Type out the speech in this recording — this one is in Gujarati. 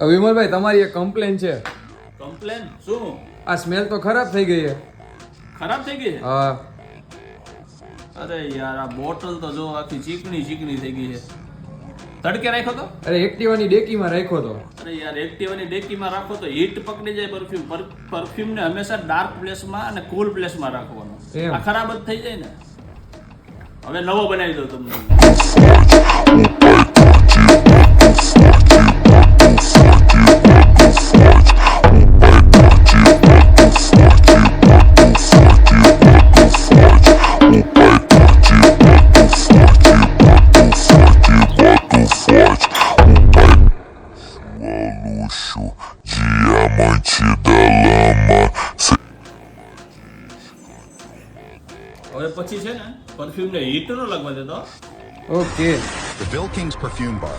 વિમલભાઈ તમારી એક કમ્પ્લેન છે. કમ્પ્લેન શું? આ સ્મેલ તો ખરાબ થઈ ગઈ છે. ખરાબ થઈ ગઈ છે? હા. અરે યાર આ બોટલ તો જો આખી ચીકણી ચીકણી થઈ ગઈ છે. તડકે રાખ્યો તો? અરે એક્ટિવાની ડેકીમાં રાખ્યો તો. અરે યાર એક્ટિવાની ડેકીમાં રાખો તો હીટ પકડી જાય પરફ્યુમ ને હંમેશા ડાર્ક પ્લેસમાં અને કુલ પ્લેસમાં રાખવાનો. એમ. આ ખરાબ જ થઈ જાય ને. હવે નવો બનાવી દો તમને. Luxo, diamante da lama. હવે પછી છે ને પરફ્યુમ ને હીટ ન લાગવા દેતો. Okay. The Bill King's Perfume Bar,